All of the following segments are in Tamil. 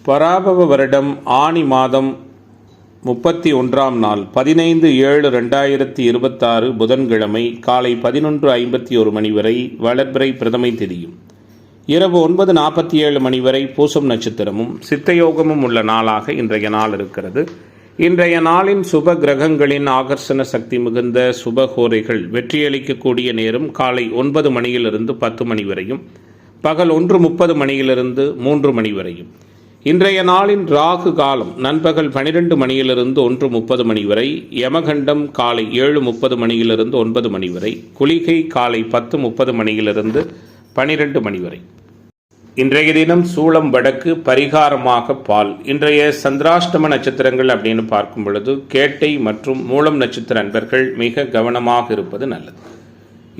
பராபவ வருடம் ஆனி மாதம் 31ஆம் நாள் 15/7/2026 புதன்கிழமை காலை 11:51 மணி வரை வளர்பிறை பிரதமை திதியும், இரவு 9:47 மணி வரை பூசம் நட்சத்திரமும் சித்தயோகமும் உள்ள நாளாக இன்றைய நாள் இருக்கிறது. இன்றைய நாளின் சுப கிரகங்களின் ஆகர்ஷண சக்தி மிகுந்த சுபகோரைகள் வெற்றியளிக்கக்கூடிய நேரம் காலை 9 மணியிலிருந்து 10 மணி வரையும், பகல் 1:30 மணியிலிருந்து 3 மணி வரையும். இன்றைய நாளின் ராகு காலம் நண்பகல் 12 மணியிலிருந்து 1:30 மணி வரை, யமகண்டம் காலை 7:30 மணியிலிருந்து 9 மணி வரை, குளிகை காலை 10:30 மணியிலிருந்து 12 மணி வரை. இன்றைய தினம் சூளம் வடக்கு, பரிகாரமாக பால். இன்றைய சந்திராஷ்டம நட்சத்திரங்கள் அப்படின்னு பார்க்கும் பொழுது கேட்டை மற்றும் மூலம் நட்சத்திர அன்பர்கள் மிக கவனமாக இருப்பது நல்லது.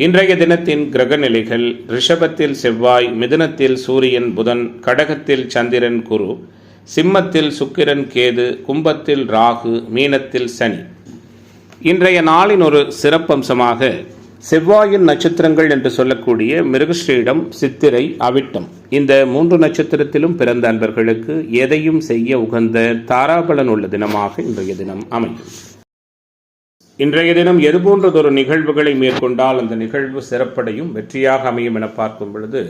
இன்றைய தினத்தின் கிரக நிலைகள்: ரிஷபத்தில் செவ்வாய், மிதுனத்தில் சூரியன் புதன், கடகத்தில் சந்திரன் குரு, சிம்மத்தில் சுக்கிரன் கேது, கும்பத்தில் ராகு, மீனத்தில் சனி. இன்றைய நாளின் ஒரு சிறப்பம்சமாக செவ்வாயின் நட்சத்திரங்கள் என்று சொல்லக்கூடிய மிருகஸ்ரீடம், சித்திரை, அவிட்டம் இந்த 3 நட்சத்திரத்திலும் பிறந்த அன்பர்களுக்கு எதையும் செய்ய உகந்த தாராபலன் உள்ள தினமாக இன்றைய தினம் அமையும். இன்றைய தினம் எதுபோன்றதொரு நிகழ்வுகளை மேற்கொண்டால் அந்த நிகழ்வு சிறப்படையும் வெற்றியாக அமையும் என பார்க்கும் பொழுது,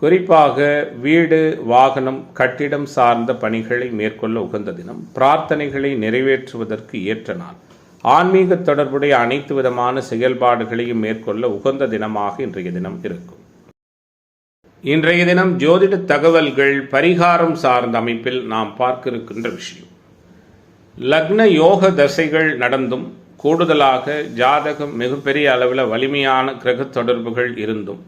குறிப்பாக வீடு, வாகனம், கட்டிடம் சார்ந்த பணிகளை மேற்கொள்ள உகந்த தினம், பிரார்த்தனைகளை நிறைவேற்றுவதற்கு ஏற்ற நாள், ஆன்மீக தொடர்புடைய அனைத்து விதமான செயல்பாடுகளையும் மேற்கொள்ள உகந்த தினமாக இன்றைய தினம் இருக்கும். இன்றைய தினம் ஜோதிட தகவல்கள் பரிகாரம் சார்ந்த அமைப்பில் நாம் பார்க்க இருக்கின்ற விஷயம், லக்ன யோக தசைகள் நடந்தும் கூடுதலாக ஜாதகம் மிகப்பெரிய அளவில் வலிமையான கிரக தொடர்புகள் இருந்தும்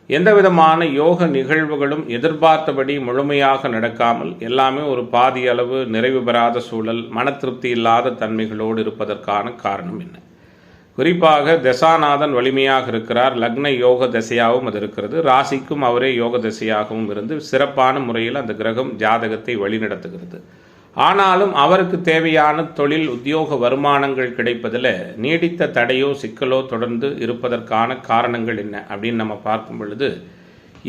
எந்த விதமான யோக நிகழ்வுகளும் எதிர்பார்த்தபடி முழுமையாக நடக்காமல் எல்லாமே ஒரு பாதி அளவு நிறைவு பெறாத சூழல், மன திருப்தி இல்லாத தன்மைகளோடு இருப்பதற்கான காரணம் என்ன? குறிப்பாக தசாநாதன் வலிமையாக இருக்கிறார், லக்ன யோக தசையாகவும் அது இருக்கிறது, ராசிக்கும் அவரே யோக தசையாகவும் இருந்து சிறப்பான முறையில் அந்த கிரகம் ஜாதகத்தை வழிநடத்துகிறது. ஆனாலும் அவருக்கு தேவையான தொழில், உத்தியோக வருமானங்கள் கிடைப்பதில் நீடித்த தடையோ சிக்கலோ தொடர்ந்து இருப்பதற்கான காரணங்கள் என்ன அப்படின்னு நம்ம பார்க்கும் பொழுது,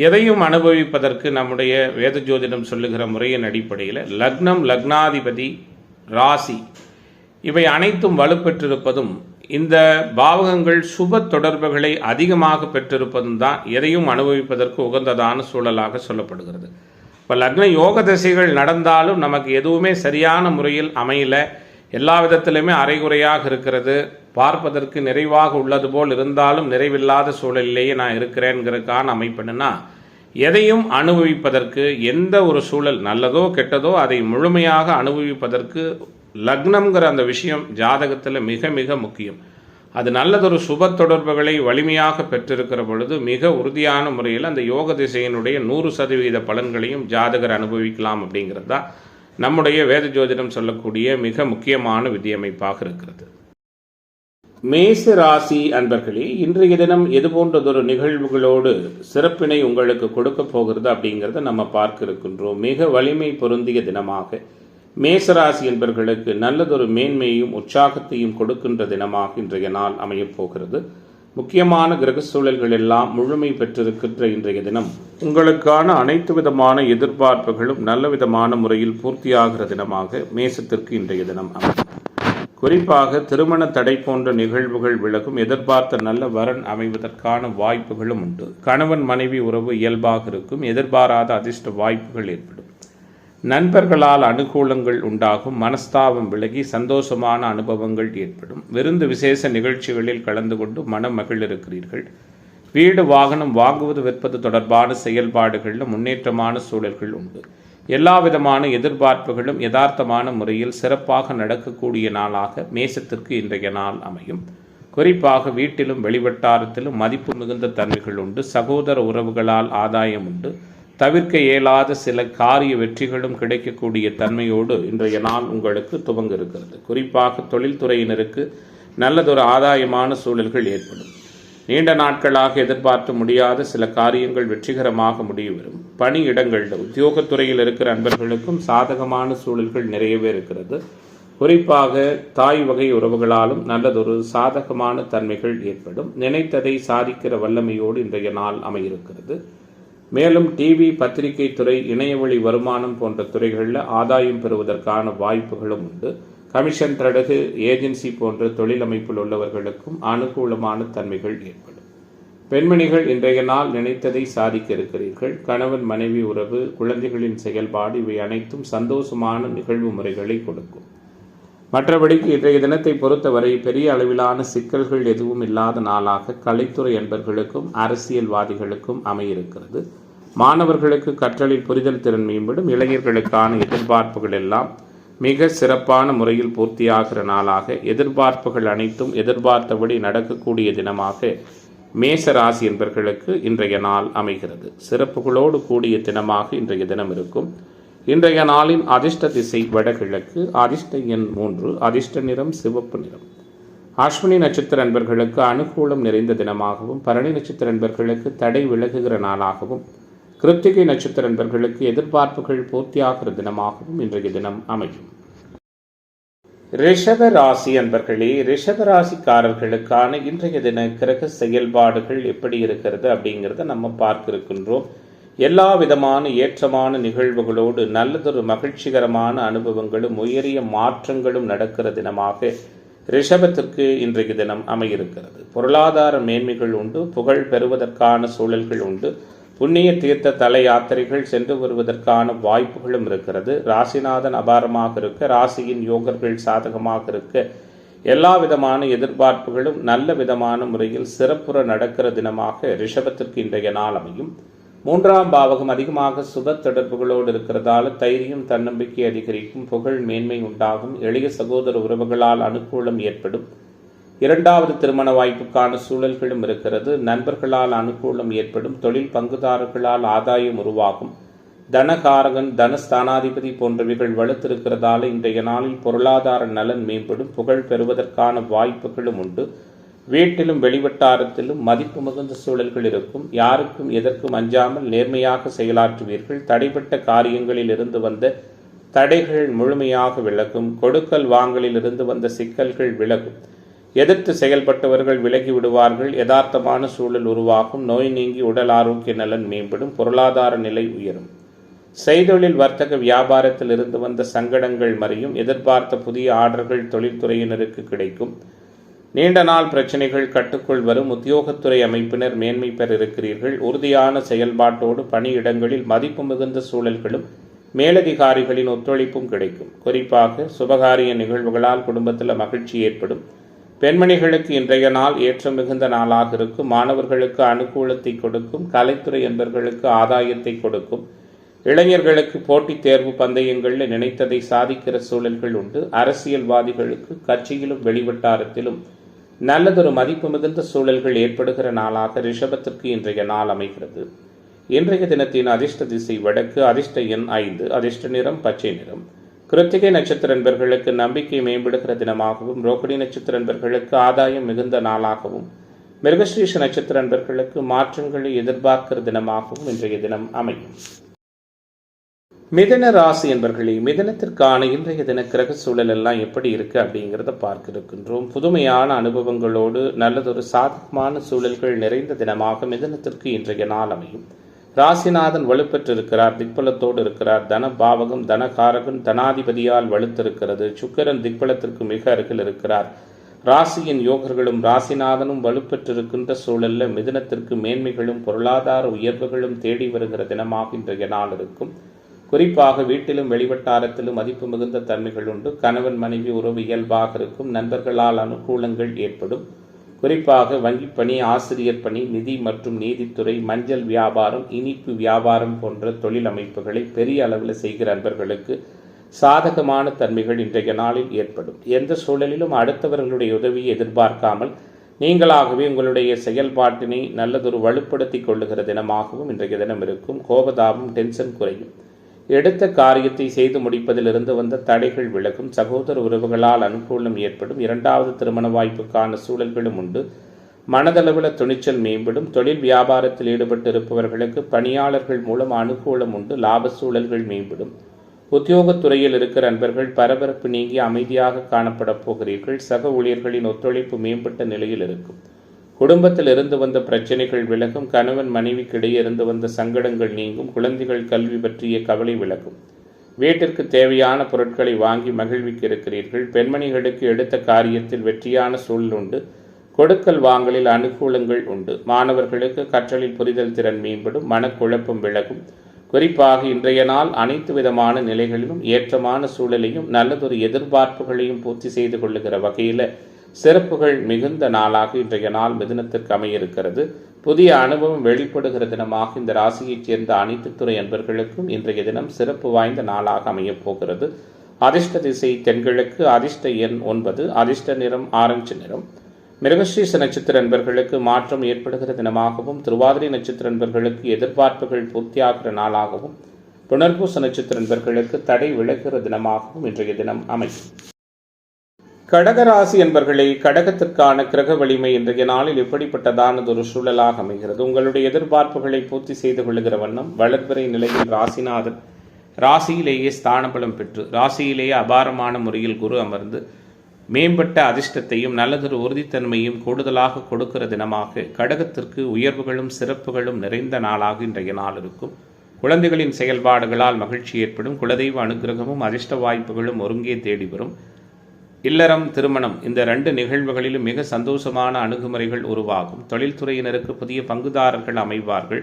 எதையும் அனுபவிப்பதற்கு நம்முடைய வேத ஜோதிடம் சொல்லுகிற முறையின் அடிப்படையில் லக்னம், லக்னாதிபதி, ராசி இவை அனைத்தும் வலுப்பெற்றிருப்பதும் இந்த பாவகங்கள் சுப தொடர்புகளை அதிகமாக பெற்றிருப்பதும் தான் எதையும் அனுபவிப்பதற்கு உகந்ததான சூழலாக சொல்லப்படுகிறது. இப்போ லக்ன யோக திசைகள் நடந்தாலும் நமக்கு எதுவுமே சரியான முறையில் அமையல, எல்லா விதத்திலுமே அரைகுறையாக இருக்கிறது, பார்ப்பதற்கு நிறைவாக உள்ளது போல் இருந்தாலும் நிறைவில்லாத சூழலிலேயே நான் இருக்கிறேங்கிறதுக்கான அமைப்புன்னா, எதையும் அனுபவிப்பதற்கு எந்த ஒரு சூழல் நல்லதோ கெட்டதோ அதை முழுமையாக அனுபவிப்பதற்கு லக்னம்ங்கிற அந்த விஷயம் ஜாதகத்தில் மிக மிக முக்கியம். அது நல்லதொரு சுப தொடர்புகளை வலிமையாக பெற்றிருக்கிற பொழுது மிக உறுதியான முறையில் அந்த யோக திசையினுடைய 100% பலன்களையும் ஜாதகர் அனுபவிக்கலாம் அப்படிங்கிறது தான் நம்முடைய வேத ஜோதிடம் சொல்லக்கூடிய மிக முக்கியமான விதியமைப்பாக இருக்கிறது. மேச ராசி அன்பர்களே, இன்றைய தினம் எது போன்றதொரு நிகழ்வுகளோடு சிறப்பினை உங்களுக்கு கொடுக்க போகிறது அப்படிங்கிறத நம்ம பார்க்க இருக்கின்றோம். மிக வலிமை பொருந்திய தினமாக மேசராசி என்பவர்களுக்கு நல்லதொரு மேன்மையையும் உற்சாகத்தையும் கொடுக்கின்ற தினமாக இன்றைய நாள் அமையப் போகிறது. முக்கியமான கிரக சூழல்கள் எல்லாம் முழுமை பெற்றிருக்கின்ற இன்றைய தினம் உங்களுக்கான அனைத்து விதமான எதிர்பார்ப்புகளும் நல்ல விதமான முறையில் பூர்த்தியாகிற தினமாக மேசத்திற்கு இன்றைய தினம் அமையும். குறிப்பாக திருமண தடை போன்ற நிகழ்வுகள் விலகும், எதிர்பார்த்த நல்ல வரன் அமைவதற்கான வாய்ப்புகளும் உண்டு. கணவன் மனைவி உறவு இயல்பாக இருக்கும், எதிர்பாராத அதிர்ஷ்ட வாய்ப்புகள் ஏற்படும். நண்பர்களால் அனுகூலங்கள் உண்டாகும், மனஸ்தாபம் விலகி சந்தோஷமான அனுபவங்கள் ஏற்படும். விருந்து விசேஷ நிகழ்ச்சிகளில் கலந்து கொண்டு மன மகிழ் இருக்கிறீர்கள். வீடு, வாகனம் வாங்குவது விற்பது தொடர்பான செயல்பாடுகளில் முன்னேற்றமான சூழல்கள் உண்டு. எல்லா விதமான எதிர்பார்ப்புகளும் யதார்த்தமான முறையில் சிறப்பாக நடக்கக்கூடிய நாளாக மேசத்திற்கு இன்றைய நாள் அமையும். குறிப்பாக வீட்டிலும் வெளிவட்டாரத்திலும் மதிப்பு மிகுந்த தன்மைகள் உண்டு. சகோதர உறவுகளால் ஆதாயம் உண்டு. தவிர்க்க இயலாத சில காரிய வெற்றிகளும் கிடைக்கக்கூடிய தன்மையோடு இன்றைய நாள் உங்களுக்கு துவங்க இருக்கிறது. குறிப்பாக தொழில்துறையினருக்கு நல்லதொரு ஆதாயமான சூழல்கள் ஏற்படும். நீண்ட நாட்களாக எதிர்பார்க்க முடியாத சில காரியங்கள் வெற்றிகரமாக முடிவரும். பணியிடங்களில் உத்தியோகத்துறையில் இருக்கிற அன்பர்களுக்கும் சாதகமான சூழல்கள் நிறையவே இருக்கிறது. குறிப்பாக தாய் வகை உறவுகளாலும் நல்லதொரு சாதகமான தன்மைகள் ஏற்படும். நினைத்ததை சாதிக்கிற வல்லமையோடு இன்றைய நாள் அமையிருக்கிறது. மேலும் டிவி, பத்திரிகை துறை, இணையவழி வருமானம் போன்ற துறைகளில் ஆதாயம் பெறுவதற்கான வாய்ப்புகளும் உண்டு. கமிஷன், தடகு, ஏஜென்சி போன்ற தொழில் அமைப்பில் உள்ளவர்களுக்கும் அனுகூலமான தன்மைகள் ஏற்படும். பெண்மணிகள் இன்றைய நாள் நினைத்ததை சாதிக்க இருக்கிறீர்கள். கணவன் மனைவி உறவு, குழந்தைகளின் செயல்பாடு இவை அனைத்தும் சந்தோஷமான நிகழ்வு முறைகளை கொடுக்கும். மற்றபடிக்கு இன்றைய தினத்தை பொறுத்தவரை பெரிய அளவிலான சிக்கல்கள் எதுவும் இல்லாத நாளாக கலைத்துறை என்பர்களுக்கும் அரசியல்வாதிகளுக்கும் அமையிருக்கிறது. மாணவர்களுக்கு கற்றலில் புரிதல் திறன் மேம்படும். இளைஞர்களுக்கான எதிர்பார்ப்புகள் எல்லாம் மிக சிறப்பான முறையில் பூர்த்தியாகிற நாளாக, எதிர்பார்ப்புகள் அனைத்தும் எதிர்பார்த்தபடி நடக்கக்கூடிய தினமாக மேச ராசி என்பர்களுக்கு இன்றைய நாள் அமைகிறது. சிறப்புகளோடு கூடிய தினமாக இன்றைய தினம் இருக்கும். இன்றைய நாளின் அதிர்ஷ்ட திசை வடகிழக்கு, அதிர்ஷ்ட எண் 3, அதிர்ஷ்ட நிறம் சிவப்பு நிறம். அஸ்வினி நட்சத்திர அன்பர்களுக்கு அனுகூலம் நிறைந்த தினமாகவும், பரணி நட்சத்திர அன்பர்களுக்கு தடை விலகுகிற நாளாகவும், கிருத்திகை நட்சத்திர அன்பர்களுக்கு எதிர்பார்ப்புகள் பூர்த்தியாகிற தினமாகவும் இன்றைய தினம் அமையும். ரிஷப ராசி அன்பர்களே, ரிஷப ராசிக்காரர்களுக்கான இன்றைய தின கிரக செயல்பாடுகள் எப்படி இருக்கிறது அப்படிங்கிறத நம்ம பார்க்க இருக்கின்றோம். எல்லா விதமான ஏற்றமான நிகழ்வுகளோடு நல்லதொரு மகிழ்ச்சிகரமான அனுபவங்களும் உயரிய மாற்றங்களும் நடக்கிற தினமாக ரிஷபத்திற்கு இன்றைய தினம் அமையிருக்கிறது. பொருளாதார மேன்மைகள் உண்டு. புகழ் பெறுவதற்கான சூழல்கள் உண்டு. புண்ணிய தீர்த்த தல யாத்திரைகள் சென்று வருவதற்கான வாய்ப்புகளும் இருக்கிறது. ராசிநாதன் அபாரமாக இருக்க, ராசியின் யோகர்கள் சாதகமாக இருக்க, எல்லா விதமான எதிர்பார்ப்புகளும் நல்ல விதமான முறையில் சிறப்புற நடக்கிற தினமாக ரிஷபத்திற்கு இன்றைய நாள் அமையும். 3ஆம் பாவகம் அதிகமாக சுப தொடர்புகளோடு இருக்கிறதால தைரியம், தன்னம்பிக்கை அதிகரிக்கும். புகழ் மேன்மை உண்டாகும். எளிய சகோதர உறவுகளால் அனுகூலம் ஏற்படும். 2வது திருமண வாய்ப்புக்கான சூழல்களும் இருக்கிறது. நண்பர்களால் அனுகூலம் ஏற்படும். தொழில் பங்குதாரர்களால் ஆதாயம் உருவாகும். தனகாரகன், தனஸ்தானாதிபதி போன்றவைகள் வலுத்திருக்கிறதால இன்றைய நாளில் பொருளாதார நலன் மேம்படும். புகழ் பெறுவதற்கான வாய்ப்புகளும் உண்டு. வீட்டிலும் வெளிவட்டாரத்திலும் மதிப்பு மிகுந்த சூழல்கள் இருக்கும். யாருக்கும் எதற்கும் அஞ்சாமல் நேர்மையாக செயலாற்றுவீர்கள். தடைப்பட்ட காரியங்களில் இருந்து வந்த தடைகள் முழுமையாக விலகும். கொடுக்கல் வாங்கலில் இருந்து வந்த சிக்கல்கள் விலகும். எதிர்த்து செயல்பட்டவர்கள் விலகி விடுவார்கள். யதார்த்தமான சூழல் உருவாகும். நோய் நீங்கி உடல் ஆரோக்கிய நலன் மேம்படும். பொருளாதார நிலை உயரும். செய்தொழில், வர்த்தக, வியாபாரத்தில் இருந்து வந்த சங்கடங்கள் மறையும். எதிர்பார்த்த புதிய ஆர்டர்கள் தொழில்துறையினருக்கு கிடைக்கும். நீண்ட நாள் பிரச்சனைகள் கட்டுக்குள் வரும். உத்தியோகத்துறை அமைப்பினர் மேன்மை பெற இருக்கிறீர்கள். உறுதியான செயல்பாட்டோடு பணியிடங்களில் மதிப்பு மிகுந்த சூழல்களும் மேலதிகாரிகளின் ஒத்துழைப்பும் கிடைக்கும். குறிப்பாக சுபகாரிய நிகழ்வுகளால் குடும்பத்தில் மகிழ்ச்சி ஏற்படும். பெண்மணிகளுக்கு இன்றைய நாள் ஏற்றம் மிகுந்த நாளாக இருக்கும். மாணவர்களுக்கு அனுகூலத்தை கொடுக்கும். கலைத்துறை என்பவர்களுக்கு ஆதாயத்தை கொடுக்கும். இளைஞர்களுக்கு போட்டித் தேர்வு பந்தயங்களில் நினைத்ததை சாதிக்கிற சூழல்கள் உண்டு. அரசியல்வாதிகளுக்கு கட்சியிலும் வெளிவட்டாரத்திலும் நல்லதொரு மதிப்பு மிகுந்த சூழல்கள் ஏற்படுகிற நாளாக ரிஷபத்திற்கு இன்றைய நாள் அமைகிறது. இன்றைய தினத்தின் அதிர்ஷ்ட திசை வடக்கு, அதிர்ஷ்ட எண் 5, அதிர்ஷ்ட நிறம் பச்சை நிறம். கிருத்திகை நட்சத்திர நண்பர்களுக்கு நம்பிக்கை மேம்படுகிற தினமாகவும், ரோகிணி நட்சத்திர நண்பர்களுக்கு ஆதாயம் மிகுந்த நாளாகவும், மிருகஸ்ரீஷ நட்சத்திர நண்பர்களுக்கு மாற்றங்களை எதிர்பார்க்கிற தினமாகவும் இன்றைய தினம் அமையும். மிதன ராசி என்பர்களே, மிதனத்திற்கான இன்றைய தின கிரக சூழல் எல்லாம் எப்படி இருக்கு அப்படிங்கிறத பார்க்க இருக்கின்றோம். புதுமையான அனுபவங்களோடு நல்லதொரு சாதகமான சூழல்கள் நிறைந்த தினமாக மிதனத்திற்கு இன்றைய நாள் அமையும். ராசிநாதன் வலுப்பெற்றிருக்கிறார். திக்பலத்தோடு இருக்கிறார். தன பாவகம், தனகாரகன், தனாதிபதியால் வலுத்திருக்கிறது. சுக்கிரன் திக்பலத்திற்கு மிக அருகில் இருக்கிறார். ராசியின் யோகர்களும் ராசிநாதனும் வலுப்பெற்றிருக்கின்ற சூழல்ல மிதனத்திற்கு மேன்மைகளும் பொருளாதார உயர்வுகளும் தேடி வருகிற தினமாக இன்றைய நாள் இருக்கும். குறிப்பாக வீட்டிலும் வெளிவட்டாரத்திலும் மதிப்பு மிகுந்த தன்மைகள் உண்டு. கணவன் மனைவி உறவு இயல்பாக இருக்கும். நண்பர்களால் அனுகூலங்கள் ஏற்படும். குறிப்பாக வங்கிப் பணி, ஆசிரியர் பணி, நிதி மற்றும் நீதித்துறை, மஞ்சள் வியாபாரம், இனிப்பு வியாபாரம் போன்ற தொழில் அமைப்புகளை பெரிய அளவில் செய்கிற நண்பர்களுக்கு சாதகமான தன்மைகள் இன்றைய நாளில் ஏற்படும். எந்த சூழலிலும் அடுத்தவர்களுடைய உதவியை எதிர்பார்க்காமல் நீங்களாகவே உங்களுடைய செயல்பாட்டினை நல்லதொரு வலுப்படுத்தி கொள்ளுகிற தினமாகவும் இன்றைய தினம் இருக்கும். கோபதாபம், டென்ஷன் குறையும். எடுத்த காரியத்தை செய்து முடிப்பதிலிருந்து வந்த தடைகள் விலகும். சகோதர உறவுகளால் அனுகூலம் ஏற்படும். 2வது திருமண வாய்ப்புக்கான சூழல்களும் உண்டு. மனதளவில் துணிச்சல் மேம்படும். தொழில் வியாபாரத்தில் ஈடுபட்டு இருப்பவர்களுக்கு பணியாளர்கள் மூலம் அனுகூலம் உண்டு. லாப சூழல்கள் மேம்படும். உத்தியோகத்துறையில் இருக்கிற நண்பர்கள் பரபரப்பு நீங்கி அமைதியாக காணப்பட போகிறீர்கள். சக ஊழியர்களின் ஒத்துழைப்பு மேம்பட்ட நிலையில் இருக்கும். குடும்பத்தில் இருந்து வந்த பிரச்சனைகள் விலகும். கணவன் மனைவிக்கிடையே இருந்து வந்த சங்கடங்கள் நீங்கும். குழந்தைகள் கல்வி பற்றிய கவலை விலகும். வீட்டிற்கு தேவையான பொருட்களை வாங்கி மகிழ்விக்க இருக்கிறீர்கள். பெண்மணிகளுக்கு எடுத்த காரியத்தில் வெற்றியான சூழல் உண்டு. கொடுக்கல் வாங்கலில் அனுகூலங்கள் உண்டு. மாணவர்களுக்கு கற்றலில் புரிதல் திறன் மேம்படும். மனக்குழப்பம் விலகும். குறிப்பாக இன்றைய நாள் அனைத்து விதமான நிலைகளிலும் ஏற்றமான சூழலையும் நல்லதொரு எதிர்பார்ப்புகளையும் பூர்த்தி செய்து கொள்ளுகிற வகையில் சிறப்புகள் மிகுந்த நாளாக இன்றைய நாள் மிதுனத்திற்கு அமையிருக்கிறது. புதிய அனுபவம் வெளிப்படுகிற தினமாக இந்த ராசியைச் சேர்ந்த அனைத்து துறை அன்பர்களுக்கும் இன்றைய தினம் சிறப்பு வாய்ந்த நாளாக அமையப் போகிறது. அதிர்ஷ்ட திசை தென்கிழக்கு. அதிர்ஷ்ட எண் 9. அதிர்ஷ்ட நிறம் ஆரஞ்சு நிறம். மிருகசீரிஷ நட்சத்திர அன்பர்களுக்கு மாற்றம் ஏற்படுகிற தினமாகவும், திருவாதிரை நட்சத்திர அன்பர்களுக்கு எதிர்பார்ப்புகள் பூர்த்தியாகிற நாளாகவும், புனர்பூச நட்சத்திர அன்பர்களுக்கு தடை விலகுகிற தினமாகவும் இன்றைய தினம் அமையும். கடகராசி என்பர்களே, கடகத்திற்கான கிரக வலிமை இன்றைய நாளில் எப்படிப்பட்டதானதொரு சூழலாக அமைகிறது. உங்களுடைய எதிர்பார்ப்புகளை பூர்த்தி செய்து கொள்ளுகிற வண்ணம் வளர்பிறை நிலையில் ராசிநாதன் ராசியிலேயே ஸ்தானபலம் பெற்று ராசியிலேயே அபாரமான முறையில் குரு அமர்ந்து மேம்பட்ட அதிர்ஷ்டத்தையும் நல்லதொரு உறுதித்தன்மையும் கூடுதலாக கொடுக்கிற தினமாக கடகத்திற்கு உயர்வுகளும் சிறப்புகளும் நிறைந்த நாளாக இன்றைய நாள் இருக்கும். குழந்தைகளின் செயல்பாடுகளால் மகிழ்ச்சி ஏற்படும். குலதெய்வ அனுகிரகமும் அதிர்ஷ்ட வாய்ப்புகளும் ஒருங்கே தேடி வரும். இல்லறம், திருமணம் இந்த 2 நிகழ்வுகளிலும் மிக சந்தோஷமான அணுகுமுறைகள் உருவாகும். தொழில்துறையினருக்கு புதிய பங்குதாரர்கள் அமைவார்கள்.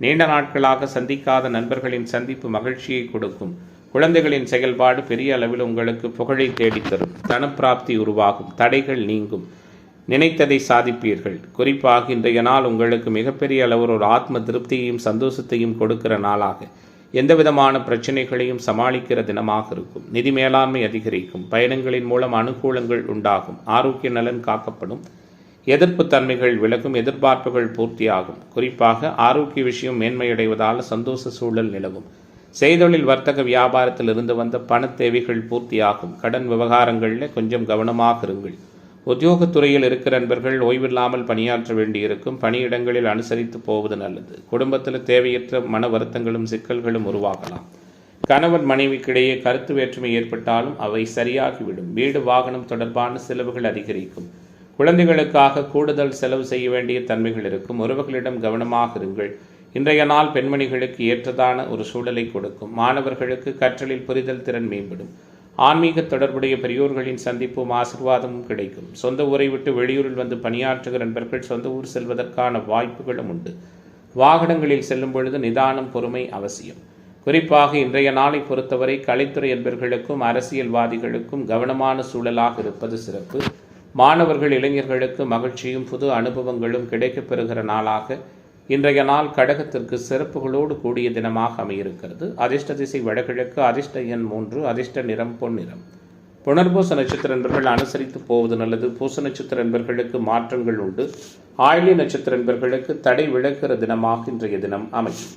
நீண்ட நாட்களாக சந்திக்காத நண்பர்களின் சந்திப்பு மகிழ்ச்சியை கொடுக்கும். குழந்தைகளின் செயல்பாடு பெரிய அளவில் உங்களுக்கு புகழை தேடித்தரும். தனப்பிராப்தி உருவாகும். தடைகள் நீங்கும். நினைத்ததை சாதிப்பீர்கள். குறிப்பாக இன்றைய நாள் உங்களுக்கு மிகப்பெரிய அளவில் ஒரு ஆத்ம திருப்தியையும் சந்தோஷத்தையும் கொடுக்கிற நாளாக எந்தவிதமான பிரச்சனைகளையும் சமாளிக்கிற தினமாக இருக்கும். நிதி மேலாண்மை அதிகரிக்கும். பயணங்களின் மூலம் அனுகூலங்கள் உண்டாகும். ஆரோக்கிய நலன் காக்கப்படும். எதிர்ப்பு தன்மைகள் விலகும். எதிர்பார்ப்புகள் பூர்த்தியாகும். குறிப்பாக ஆரோக்கிய விஷயம் மேன்மையடைவதால் சந்தோஷ சூழல் நிலவும். செய்தொழில், வர்த்தக, வியாபாரத்தில் இருந்து வந்த பண தேவைகள் பூர்த்தியாகும். கடன் விவகாரங்களில் கொஞ்சம் கவனமாக இருங்கள். உத்தியோகத்துறையில் இருக்கிற நண்பர்கள் ஓய்வில்லாமல் பணியாற்ற வேண்டியிருக்கும். பணியிடங்களில் அனுசரித்து போவது நல்லது. குடும்பத்தில் தேவையற்ற மன வருத்தங்களும் சிக்கல்களும் உருவாகலாம். கணவன் மனைவிக்கிடையே கருத்து வேற்றுமை ஏற்பட்டாலும் அவை சரியாகிவிடும். வீடு வாகனம் தொடர்பான செலவுகள் அதிகரிக்கும். குழந்தைகளுக்காக கூடுதல் செலவு செய்ய வேண்டிய தன்மைகள் இருக்கும். உறவுகளிடம் கவனமாக இருங்கள். இன்றைய நாள் பெண்மணிகளுக்கு ஏற்றதான ஒரு சூழலை கொடுக்கும். மாணவர்களுக்கு கற்றலில் புரிதல் திறன் மேம்படும். ஆன்மீக தொடர்புடைய பெரியோர்களின் சந்திப்பும் ஆசீர்வாதமும் கிடைக்கும். சொந்த ஊரை விட்டு வெளியூரில் வந்து பணியாற்றுகிற நண்பர்கள் சொந்த ஊர் செல்வதற்கான வாய்ப்புகளும் உண்டு. வாகனங்களில் செல்லும் பொழுது நிதானம், பொறுமை அவசியம். குறிப்பாக இன்றைய நாளை பொறுத்தவரை கலைத்துறை என்பர்களுக்கும் அரசியல்வாதிகளுக்கும் கவனமான சூழலாக இருப்பது சிறப்பு. மாணவர்கள், இளைஞர்களுக்கு மகிழ்ச்சியும் புது அனுபவங்களும் கிடைக்கப்பெறுகிற நாளாக இன்றைய நாள் கடகத்திற்கு சிறப்புகளோடு கூடிய தினமாக அமையிருக்கிறது. அதிர்ஷ்ட திசை வடகிழக்கு. அதிர்ஷ்ட எண் 3. அதிர்ஷ்ட நிறம் பொன்னிறம். புனர்பூச நட்சத்திர நண்பர்கள் அனுசரித்து போவது நல்லது. பூச நட்சத்திர நண்பர்களுக்கு மாற்றங்கள் உண்டு. ஆயில்ய நட்சத்திர நண்பர்களுக்கு தடை விலகுகிற தினமாக இன்றைய தினம் அமையும்.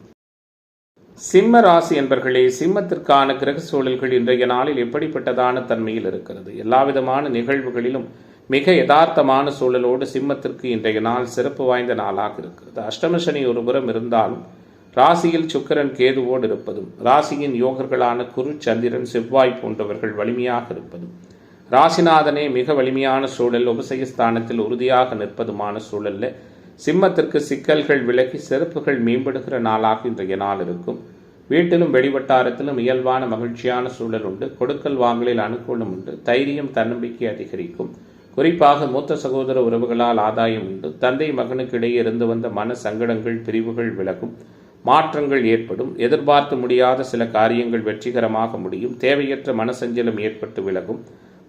சிம்ம ராசி என்பர்களே, சிம்மத்திற்கான கிரக சூழல்கள் இன்றைய நாளில் எப்படிப்பட்டதான தன்மையில் இருக்கிறது. எல்லாவிதமான நிகழ்வுகளிலும் மிக யதார்த்தமான சூழலோடு சிம்மத்திற்கு இன்றைய நாள் சிறப்பு வாய்ந்த நாளாக இருக்கிறது. அஷ்டம சனி ஒருபுறம் இருந்தாலும் ராசியில் சுக்கிரன் கேதுவோடு இருப்பதும், ராசியின் யோகர்களான குரு, சந்திரன், செவ்வாய் போன்றவர்கள் வலிமையாக இருப்பதும், ராசிநாதனே மிக வலிமையான சூழல் உபசயஸ்தானத்தில் உறுதியாக நிற்பதுமான சூழல்ல சிம்மத்திற்கு சிக்கல்கள் விலகி சிறப்புகள் மேம்படுகிற நாளாக இன்றைய நாள் இருக்கும். வீட்டிலும் வெளிவட்டாரத்திலும் இயல்பான மகிழ்ச்சியான சூழல் உண்டு. கொடுக்கல் வாங்கலில் அனுகூலம் உண்டு. தைரியம், தன்னம்பிக்கை அதிகரிக்கும். குறிப்பாக மூத்த சகோதர உறவுகளால் ஆதாயம் உண்டு. தந்தை மகனுக்கு இடையே இருந்து வந்த மன சங்கடங்கள், பிரிவுகள் விலகும். மாற்றங்கள் ஏற்படும். எதிர்பார்த்து முடியாத சில காரியங்கள் வெற்றிகரமாக முடியும். தேவையற்ற மனசஞ்சலம் ஏற்பட்டு விலகும்.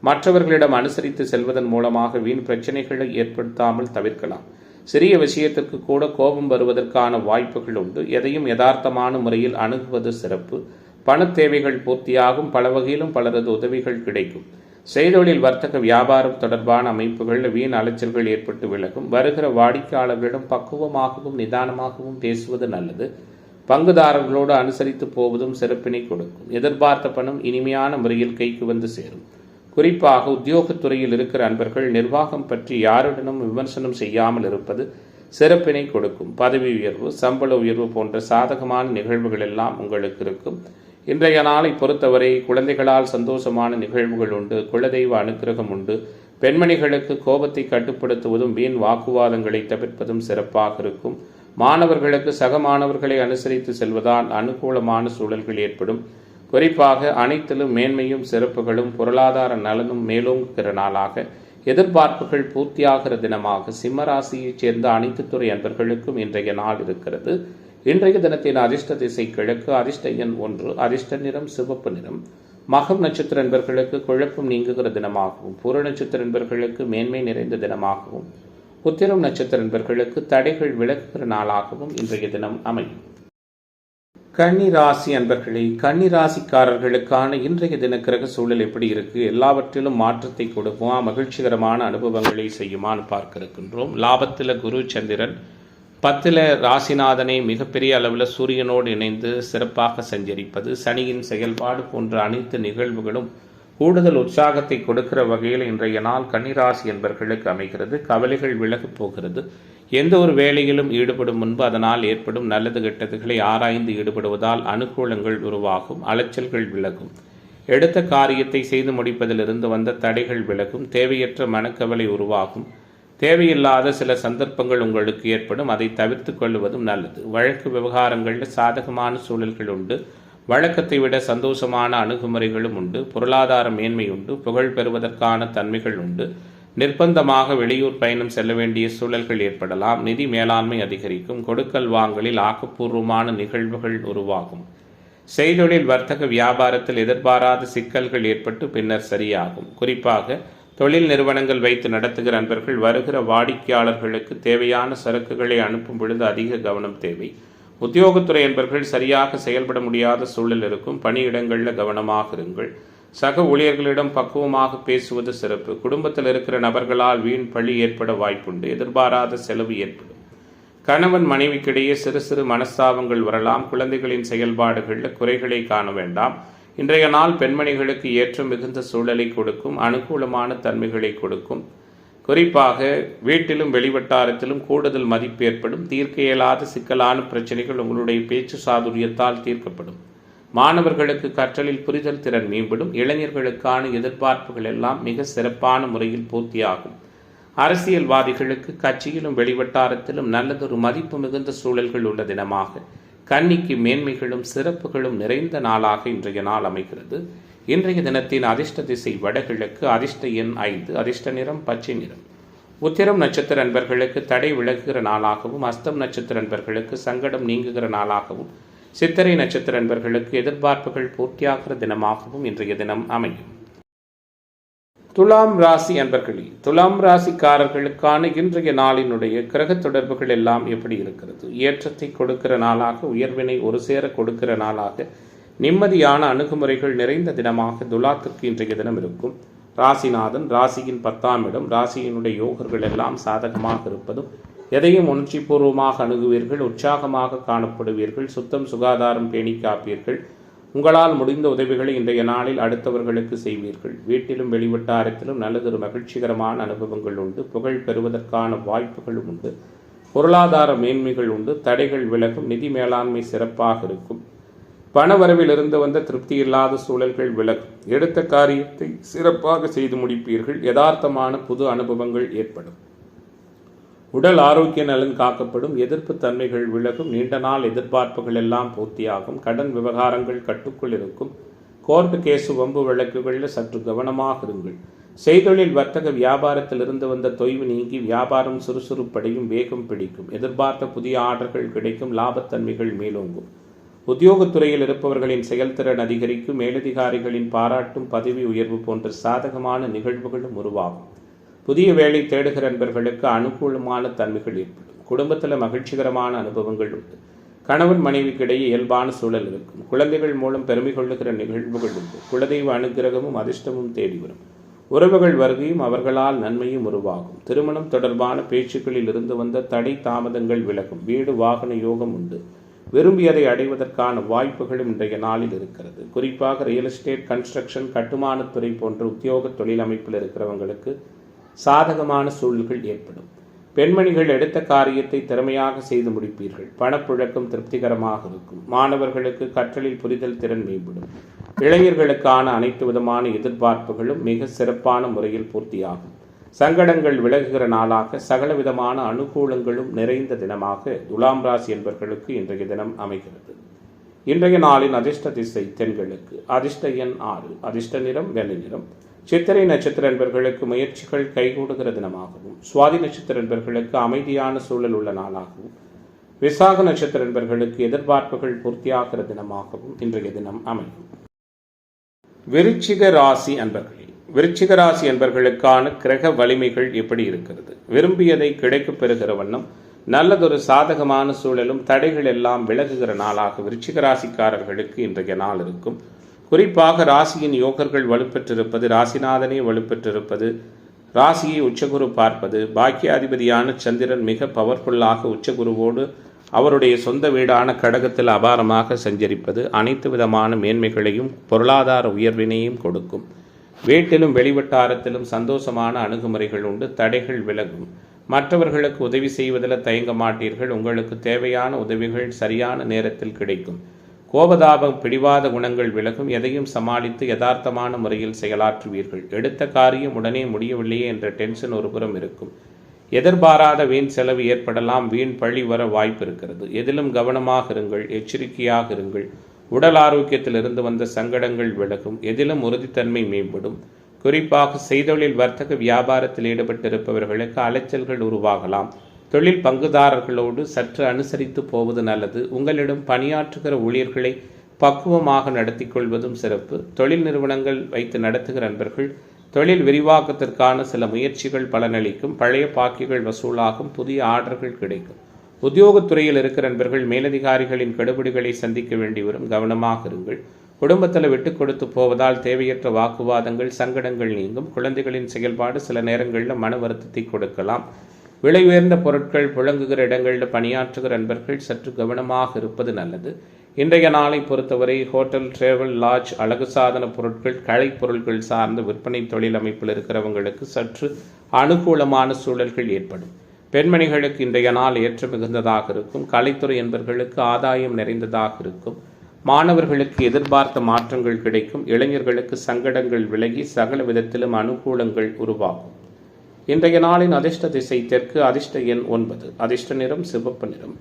மற்றவர்களிடம் அனுசரித்து செல்வதன் மூலமாக வீண் பிரச்சனைகளை ஏற்படுத்தாமல் தவிர்க்கலாம். சிறிய விஷயத்திற்கு கூட கோபம் வருவதற்கான வாய்ப்புகள் உண்டு. எதையும் யதார்த்தமான முறையில் அணுகுவது சிறப்பு. பண தேவைகள் பூர்த்தியாகும். பல வகையிலும் பலரது உதவிகள் கிடைக்கும். செய்தொழில், வர்த்தக, வியாபாரம் தொடர்பான அமைப்புகளில் வீண் அலைச்சல்கள் ஏற்பட்டு விலகும். வருகிற வாடிக்கையாளர்களிடம் பக்குவமாகவும் நிதானமாகவும் பேசுவது நல்லது. பங்குதாரர்களோடு அனுசரித்து போவதும் சிறப்பினை கொடுக்கும். எதிர்பார்த்த பணம் இனிமையான முறையில் கைக்கு வந்து சேரும். குறிப்பாக உத்தியோகத்துறையில் இருக்கிற அன்பர்கள் நிர்வாகம் பற்றி யாருடனும் விமர்சனம் செய்யாமல் இருப்பது சிறப்பினை கொடுக்கும். பதவி உயர்வு, சம்பள உயர்வு போன்ற சாதகமான நிகழ்வுகள் எல்லாம் உங்களுக்கு இருக்கும். இன்றைய நாளை பொறுத்தவரை குழந்தைகளால் சந்தோஷமான நிகழ்வுகள் உண்டு. குலதெய்வ அனுக்கிரகம் உண்டு. பெண்மணிகளுக்கு கோபத்தை கட்டுப்படுத்துவதும் வீண் வாக்குவாதங்களை தவிர்ப்பதும் சிறப்பாக இருக்கும். மாணவர்களுக்கு சக மாணவர்களை அனுசரித்து செல்வதால் அனுகூலமான சூழல்கள் ஏற்படும். குறிப்பாக அனைத்திலும் மேன்மையும் சிறப்புகளும் பொருளாதார நலனும் மேலோங்குகிற நாளாக, எதிர்பார்ப்புகள் பூர்த்தியாகிற தினமாக சிம்மராசியைச் சேர்ந்த அனைத்து துறை அன்பர்களுக்கும் இன்றைய நாள் இருக்கிறது. இன்றைய தினத்தின் அதிர்ஷ்ட திசை கிழக்கு, அதிர்ஷ்ட எண் 1, அதிர்ஷ்ட நிறம் சிவப்பு நிறம். மகம் நட்சத்திர என்பர்களுக்கு குழப்பம் நீங்குகிற தினமாகவும், பூர நட்சத்திர என்பர்களுக்கு மேன்மை நிறைந்த தினமாகவும், உத்திரம் நட்சத்திர என்பர்களுக்கு தடைகள் விலகுகிற நாளாகவும் இன்றைய தினம் அமையும். கன்னிராசி அன்பர்களே, கன்னிராசிக்காரர்களுக்கான இன்றைய தின கிரக சூழல் எப்படி இருக்கு? எல்லாவற்றிலும் மாற்றத்தை கொடுக்குமா? மகிழ்ச்சிகரமான அனுபவங்களை செய்யுமான்னு பார்க்க இருக்கின்றோம். லாபத்தில் குரு சந்திரன், 10ல் ராசிநாதனை மிகப்பெரிய அளவில் சூரியனோடு இணைந்து சிறப்பாக சஞ்சரிப்பது, சனியின் செயல்பாடு போன்ற அனைத்து நிகழ்வுகளும் கூடுதல் உற்சாகத்தை கொடுக்கிற வகையில் இன்றைய நாள் கன்னிராசி என்பர்களுக்கு அமைகிறது. கவலைகள் விலகப் போகிறது. எந்த ஒரு வேலையிலும் ஈடுபடும் முன்பு அதனால் ஏற்படும் நல்லது கெட்டதுகளை ஆராய்ந்து ஈடுபடுவதால் அனுகூலங்கள் உருவாகும், அலைச்சல்கள் விலகும். எடுத்த காரியத்தை செய்து முடிப்பதிலிருந்து வந்த தடைகள் விலகும், தேவையற்ற மனக்கவலை உருவாகும். தேவையில்லாத சில சந்தர்ப்பங்கள் உங்களுக்கு ஏற்படும், அதை தவிர்த்து கொள்வதும் நல்லது. வழக்கு விவகாரங்களில் சாதகமான சூழல்கள் உண்டு. வழக்கத்தை விட சந்தோஷமான அணுகுமுறைகளும் உண்டு. பொருளாதார மேன்மை உண்டு. புகழ் பெறுவதற்கான தன்மைகள் உண்டு. நிர்பந்தமாக வெளியூர் பயணம் செல்ல வேண்டிய சூழல்கள் ஏற்படலாம். நிதி மேலாண்மை அதிகரிக்கும். கொடுக்கல் வாங்கலில் ஆக்கப்பூர்வமான நிகழ்வுகள் உருவாகும். செய்தொழில் வர்த்தக வியாபாரத்தில் எதிர்பாராத சிக்கல்கள் ஏற்பட்டு பின்னர் சரியாகும். குறிப்பாக தொழில் நிறுவனங்கள் வைத்து நடத்துகிற அன்பர்கள் வருகிற வாடிக்கையாளர்களுக்கு தேவையான சரக்குகளை அனுப்பும் பொழுது அதிக கவனம் தேவை. உத்தியோகத்துறை என்பர்கள் சரியாக செயல்பட முடியாத சூழல் இருக்கும். பணியிடங்களில் கவனமாக இருங்கள். சக ஊழியர்களிடம் பக்குவமாக பேசுவது சிறப்பு. குடும்பத்தில் இருக்கிற நபர்களால் வீண் பழி ஏற்பட வாய்ப்புண்டு. எதிர்பாராத செலவு ஏற்படும். கணவன் மனைவிக்கிடையே சிறு சிறு மனஸ்தாபங்கள் வரலாம். குழந்தைகளின் செயல்பாடுகளில் குறைகளை காண வேண்டாம். இன்றைய நாள் பெண்மணிகளுக்கு ஏற்றம் மிகுந்த சூழலை கொடுக்கும், அனுகூலமான தன்மைகளை கொடுக்கும். குறிப்பாக வீட்டிலும் வெளிவட்டாரத்திலும் கூடுதல் மதிப்பு ஏற்படும். தீர்க்க இயலாத சிக்கலான பிரச்சனைகள் உங்களுடைய பேச்சு சாதுரியத்தால் தீர்க்கப்படும். மாணவர்களுக்கு கற்றலில் புரிதல் திறன் மேம்படும். இளைஞர்களுக்கான எதிர்பார்ப்புகள் எல்லாம் மிக சிறப்பான முறையில் பூர்த்தியாகும். அரசியல்வாதிகளுக்கு கட்சியிலும் வெளிவட்டாரத்திலும் நல்லதொரு மதிப்பு மிகுந்த சூழல்கள் உள்ள தினமாக, கன்னிக்கு மேன்மைகளும் சிறப்புகளும் நிறைந்த நாளாக இன்றைய நாள் அமைகிறது. இன்றைய தினத்தின் அதிர்ஷ்ட திசை வடகிழக்கு, அதிர்ஷ்ட எண் 5, அதிர்ஷ்ட நிறம் பச்சை நிறம். உத்திரம் நட்சத்திர அன்பர்களுக்கு தடை விலகுகிற நாளாகவும், அஸ்தம் நட்சத்திர அன்பர்களுக்கு சங்கடம் நீங்குகிற நாளாகவும், சித்திரை நட்சத்திர அன்பர்களுக்கு எதிர்பார்ப்புகள் பூர்த்தியாகிற தினமாகவும் இன்றைய தினம் அமையும். துலாம் ராசி அன்பர்களே, துலாம் ராசிக்காரர்களுக்கான இன்றைய நாளினுடைய கிரக தொடர்புகள் எல்லாம் எப்படி இருக்கிறது? ஏற்றத்தை கொடுக்கிற நாளாக, உயர்வினை ஒரு சேர கொடுக்கிற நாளாக, நிம்மதியான அணுகுமுறைகள் நிறைந்த தினமாக துலாத்திற்கு இன்றைய தினம் இருக்கும். ராசிநாதன் ராசியின் 10ஆம் இடம், ராசியினுடைய யோகர்கள் எல்லாம் சாதகமாக இருப்பதும், எதையும் உணர்ச்சி பூர்வமாக அணுகுவீர்கள், உற்சாகமாக காணப்படுவீர்கள், சுத்தம் சுகாதாரம் பேணி காப்பீர்கள். உங்களால் முடிந்த உதவிகளை இன்றைய நாளில் அடுத்தவர்களுக்கு செய்வீர்கள். வீட்டிலும் வெளிவட்டாரத்திலும் நல்லதொரு மகிழ்ச்சிகரமான அனுபவங்கள் உண்டு. புகழ் பெறுவதற்கான வாய்ப்புகளும் உண்டு. பொருளாதார மேன்மைகள் உண்டு. தடைகள் விலகும். நிதி மேலாண்மை சிறப்பாக இருக்கும். பணவரவில் இருந்து வந்த திருப்தி இல்லாத சூழல்கள் விலகும். எடுத்த காரியத்தை சிறப்பாக செய்து முடிப்பீர்கள். யதார்த்தமான புது அனுபவங்கள் ஏற்படும். உடல் ஆரோக்கிய நலன் காக்கப்படும். எதிர்ப்பு தன்மைகள் விலகும். நீண்ட நாள் எதிர்பார்ப்புகள் எல்லாம் பூர்த்தியாகும். கடன் விவகாரங்கள் கட்டுக்குள் இருக்கும். கோர்ட்டு கேசு வம்பு வழக்குகளில் சற்று கவனமாக இருங்கள். செய்தொழில் வர்த்தக வியாபாரத்தில் இருந்து வந்த தொய்வு நீங்கி வியாபாரம் சுறுசுறுப்படையும், வேகம் பிடிக்கும். எதிர்பார்த்த புதிய ஆர்டர்கள் கிடைக்கும். லாபத்தன்மைகள் மேலோங்கும். உத்தியோகத்துறையில் இருப்பவர்களின் செயல்திறன் அதிகரிக்கும். மேலதிகாரிகளின் பாராட்டும், பதவி உயர்வு போன்ற சாதகமான நிகழ்வுகளும் உருவாகும். புதிய வேலை தேடுகிற நண்பர்களுக்கு அனுகூலமான தன்மைகள் ஏற்படும். குடும்பத்தில் மகிழ்ச்சிகரமான அனுபவங்கள் உண்டு. கணவன் மனைவிக்கிடையே இயல்பான சூழல் இருக்கும். குழந்தைகள் மூலம் பெருமை கொள்ளுகிற நிகழ்வுகள் உண்டு. குலதெய்வ அனுகிரகமும் அதிர்ஷ்டமும் தேடி வரும். உறவுகள் வருகையும் அவர்களால் நன்மையும் உருவாகும். திருமணம் தொடர்பான பேச்சுக்களில் இருந்து வந்த தடை தாமதங்கள் விலகும். வீடு வாகன யோகம் உண்டு. விரும்பியதை அடைவதற்கான வாய்ப்புகளும் இன்றைய நாளில் இருக்கிறது. குறிப்பாக ரியல் எஸ்டேட், கன்ஸ்ட்ரக்ஷன், கட்டுமானத்துறை போன்ற உத்தியோக தொழில் அமைப்பில் இருக்கிறவங்களுக்கு சாதகமான சூழல்கள் ஏற்படும். பெண்மணிகள் எடுத்த காரியத்தை திறமையாக செய்து முடிப்பீர்கள். பணப்புழக்கம் திருப்திகரமாக இருக்கும். மாணவர்களுக்கு கற்றலில் புரிதல் திறன் மேம்படும். இளைஞர்களுக்கான அனைத்து விதமான எதிர்பார்ப்புகளும் மிக சிறப்பான முறையில் பூர்த்தியாகும். சங்கடங்கள் விலகுகிற நாளாக சகலவிதமான அனுகூலங்களும் நிறைந்த தினமாக துலாம் ராசி என்பவர்களுக்கு இன்றைய தினம் அமைகிறது. இன்றைய நாளின் அதிர்ஷ்ட திசை தென்கிழக்கு. அதிர்ஷ்ட எண் 6. அதிர்ஷ்ட நிறம் வெள்ளை நிறம். சித்திரை நட்சத்திர என்பவர்களுக்கு முயற்சிகள் கைகூடுகிற தினமாகவும், சுவாதி நட்சத்திர என்பவர்களுக்கு அமைதியான சூழல் உள்ள நாளாகவும், விசாக நட்சத்திர என்பவர்களுக்கு எதிர்பார்ப்புகள் பூர்த்தியாகிற தினமாகவும் இன்றைய தினம் அமையும். விருச்சிக ராசி அன்பர்களே, விருச்சிக ராசி அன்பர்களுக்கான கிரக வலிமைகள் எப்படி இருக்கிறது? விரும்பியதை கிடைக்கப் பெறுகிற வண்ணம் நல்லதொரு சாதகமான சூழலும் தடைகள் எல்லாம் விலகுகிற நாளாக விருச்சிக ராசிக்காரர்களுக்கு இன்றைய நாள் இருக்கும். குறிப்பாக ராசியின் யோகர்கள் வலுப்பெற்றிருப்பது, ராசிநாதனே வலுப்பெற்றிருப்பது, ராசியை உச்சகுரு பார்ப்பது, பாக்கியாதிபதியான சந்திரன் மிக பவர்ஃபுல்லாக உச்சகுருவோடு அவருடைய சொந்த வீடான கடகத்தில் அபாரமாக சஞ்சரிப்பது அனைத்து விதமான மேன்மைகளையும் பொருளாதார உயர்வினையும் கொடுக்கும். வீட்டிலும் வெளிவட்டாரத்திலும் சந்தோஷமான அணுகுமுறைகள் உண்டு. தடைகள் விலகும். மற்றவர்களுக்கு உதவி செய்வதில் தயங்க மாட்டீர்கள். உங்களுக்கு தேவையான உதவிகள் சரியான நேரத்தில் கிடைக்கும். கோபதாபம் பிடிவாத குணங்கள் விலகும். எதையும் சமாளித்து யதார்த்தமான முறையில் செயலாற்றுவீர்கள். எடுத்த காரியம் உடனே முடியவில்லையே என்ற டென்ஷன் ஒருபுறம் இருக்கும். எதிர்பாராத வீண் செலவு ஏற்படலாம். வீண் பழி வர வாய்ப்பு இருக்கிறது. எதிலும் கவனமாக இருங்கள், எச்சரிக்கையாக இருங்கள். உடல் ஆரோக்கியத்தில் இருந்து வந்த சங்கடங்கள் விலகும். எதிலும் உறுதித்தன்மை மேம்படும். குறிப்பாக செய்தொழில் வர்த்தக வியாபாரத்தில் ஈடுபட்டிருப்பவர்களுக்கு அலைச்சல்கள் உருவாகலாம். தொழில் பங்குதாரர்களோடு சற்று அனுசரித்து போவது நல்லது. உங்களிடம் பணியாற்றுகிற ஊழியர்களை பக்குவமாக நடத்தி கொள்வதும் சிறப்பு. தொழில் நிறுவனங்கள் வைத்து நடத்துகிற நண்பர்கள் தொழில் விரிவாக்கத்திற்கான சில முயற்சிகள் பலனளிக்கும். பழைய பாக்கிகள் வசூலாகும். புதிய ஆர்டர்கள் கிடைக்கும். உத்தியோகத்துறையில் இருக்கிற நண்பர்கள் மேலதிகாரிகளின் கெடுபிடிகளை சந்திக்க வேண்டி வரும். கவனமாக இருங்கள். குடும்பத்தில் விட்டு கொடுத்து போவதால் தேவையற்ற வாக்குவாதங்கள், சங்கடங்கள் நீங்கும். குழந்தைகளின் செயல்பாடு சில நேரங்களில் மன வருத்தத்தை கொடுக்கலாம். விலை உயர்ந்த பொருட்கள் புழங்குகிற இடங்களில் பணியாற்றுகிற நண்பர்கள் சற்று கவனமாக இருப்பது நல்லது. இன்றைய நாளை பொறுத்தவரை ஹோட்டல், டிராவல், லாட்ஜ், அழகு சாதன பொருட்கள், கலைப் பொருட்கள் சார்ந்த விற்பனை தொழில் அமைப்பில் இருக்கிறவங்களுக்கு சற்று அனுகூலமான சூழல்கள் ஏற்படும். பெண்மணிகளுக்கு இன்றைய நாள் ஏற்ற மிகுந்ததாக இருக்கும். கலைத்துறை என்பவர்களுக்கு ஆதாயம் நிறைந்ததாக இருக்கும். மாணவர்களுக்கு எதிர்பார்த்த மாற்றங்கள் கிடைக்கும். இளைஞர்களுக்கு சங்கடங்கள் விலகி சகல விதத்திலும் அனுகூலங்கள் உருவாகும். இன்றைய நாளின் அதிர்ஷ்ட திசை தெற்கு. அதிர்ஷ்ட எண் 9. அதிர்ஷ்ட நிறம் சிவப்பு நிறம்.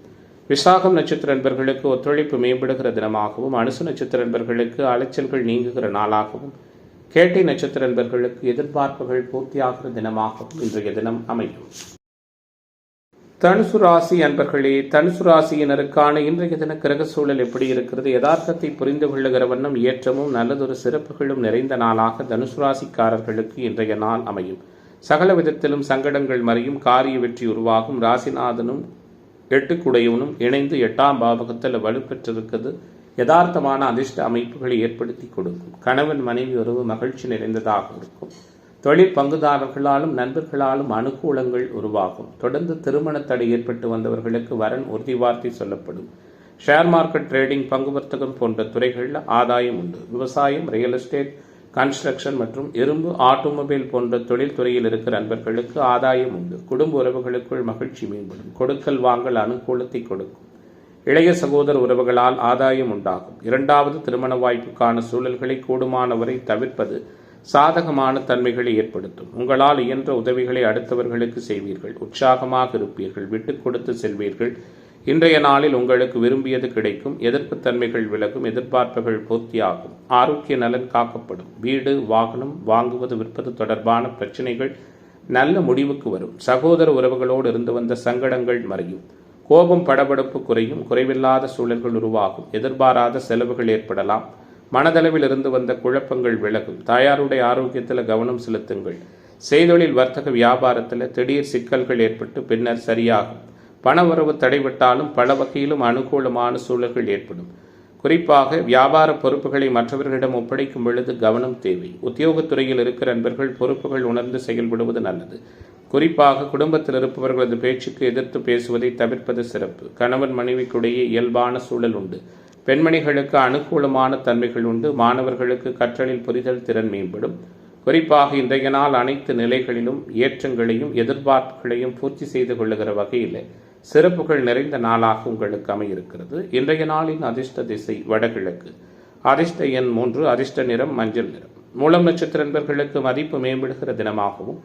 விசாகம் நட்சத்திர நண்பர்களுக்கு ஒத்துழைப்பு மேம்படுகிற தினமாகவும், அனுசு நட்சத்திர நண்பர்களுக்கு அலைச்சல்கள் நீங்குகிற நாளாகவும், கேட்டை நட்சத்திர நண்பர்களுக்கு எதிர்பார்ப்புகள் பூர்த்தியாகிற தினமாகவும் இன்றைய தினம் அமையும். தனுசு ராசி அன்பர்களே, தனுசு ராசியினருக்கான இன்றைய தின கிரக சூழல் எப்படி இருக்கிறது? யதார்த்தத்தை புரிந்து கொள்ளுகிற வண்ணம் ஏற்றமும் நல்லதொரு சிறப்புகளும் நிறைந்த நாளாக தனுசு ராசிக்காரர்களுக்கு இன்றைய நாள் அமையும். சகல விதத்திலும் சங்கடங்கள் மறையும். காரிய வெற்றி உருவாகும். ராசிநாதனும் எட்டுக்குடையவனும் இணைந்து 8ஆம் பாவகத்தில் வலுப்பெற்றிருக்கிறது யதார்த்தமான அதிர்ஷ்ட அமைப்புகளை ஏற்படுத்தி கொடுக்கும். கணவன் மனைவி உறவு மகிழ்ச்சி நிறைந்ததாக இருக்கும். தொழில் பங்குதாரர்களாலும் நண்பர்களாலும் அனுகூலங்கள் உருவாகும். தொடர்ந்து திருமண தடை ஏற்பட்டு வந்தவர்களுக்கு வரன் உறுதி வார்த்தை சொல்லப்படும். ஷேர் மார்க்கெட், ட்ரேடிங், பங்கு வர்த்தகம் போன்ற துறைகளில் ஆதாயம் உண்டு. விவசாயம், ரியல் எஸ்டேட், கன்ஸ்ட்ரக்ஷன் மற்றும் இரும்பு, ஆட்டோமொபைல் போன்ற தொழில் துறையில் இருக்கிற நண்பர்களுக்கு ஆதாயம் உண்டு. குடும்ப உறவுகளுக்குள் மகிழ்ச்சி மேம்படும். கொடுக்கல் வாங்கல் அனுகூலத்தை கொடுக்கும். இளைய சகோதர உறவுகளால் ஆதாயம் உண்டாகும். இரண்டாவது திருமண வாய்ப்புக்கான சூழல்களை கூடுமானவரை தவிர்ப்பது சாதகமான தன்மைகளை ஏற்படுத்தும். உங்களால் இயன்ற உதவிகளை அடுத்தவர்களுக்கு செய்வீர்கள். உற்சாகமாக இருப்பீர்கள். விட்டு கொடுத்து செல்வீர்கள். இன்றைய நாளில் உங்களுக்கு விரும்பியது கிடைக்கும். எதிர்ப்பு தன்மைகள் விலகும். எதிர்பார்ப்புகள் பூர்த்தியாகும். ஆரோக்கிய நலன் காக்கப்படும். வீடு, வாகனம் வாங்குவது, விற்பது தொடர்பான பிரச்சனைகள் நல்ல முடிவுக்கு வரும். சகோதர உறவுகளோடு இருந்து வந்த சங்கடங்கள் மறையும். கோபம், படபடப்பு குறையும். குறைவில்லாத சூழல்கள் உருவாகும். எதிர்பாராத செலவுகள் ஏற்படலாம். மனதளவில் இருந்து வந்த குழப்பங்கள் விலகும். தாயாருடைய ஆரோக்கியத்தில் கவனம் செலுத்துங்கள். செய்தொழில் வர்த்தக வியாபாரத்தில் திடீர் சிக்கல்கள் ஏற்பட்டு பின்னர் சரியாகும். பண வரவு தடைவிட்டாலும் பல வகையிலும் அனுகூலமான சூழல்கள் ஏற்படும். குறிப்பாக வியாபார பொறுப்புகளை மற்றவர்களிடம் ஒப்படைக்கும் பொழுது கவனம் தேவை. உத்தியோகத்துறையில் இருக்கிற நண்பர்கள் பொறுப்புகள் உணர்ந்து செயல்படுவது நல்லது. குறிப்பாக குடும்பத்தில் இருப்பவர்களது பேச்சுக்கு எதிர்த்து பேசுவதை தவிர்ப்பது சிறப்பு. கணவன் மனைவிக்குடைய இயல்பான சூழல் உண்டு. பெண்மணிகளுக்கு அனுகூலமான தன்மைகள் உண்டு. மாணவர்களுக்கு கற்றலில் புரிதல் திறன் மேம்படும். குறிப்பாக இன்றைய நாள் அனைத்து நிலைகளிலும் ஏற்றங்களையும் எதிர்பார்ப்புகளையும் பூர்த்தி செய்து கொள்ளுகிற வகையில் சிறப்புகள் நிறைந்த நாளாக உங்களுக்கு அமையிருக்கிறது. இன்றைய நாளின் அதிர்ஷ்ட திசை வடகிழக்கு. அதிர்ஷ்ட எண் 3. அதிர்ஷ்ட நிறம் மஞ்சள் நிறம். மூலம் நட்சத்திர நண்பர்களுக்கு மதிப்பு மேம்படுகிற தினமாகவும்,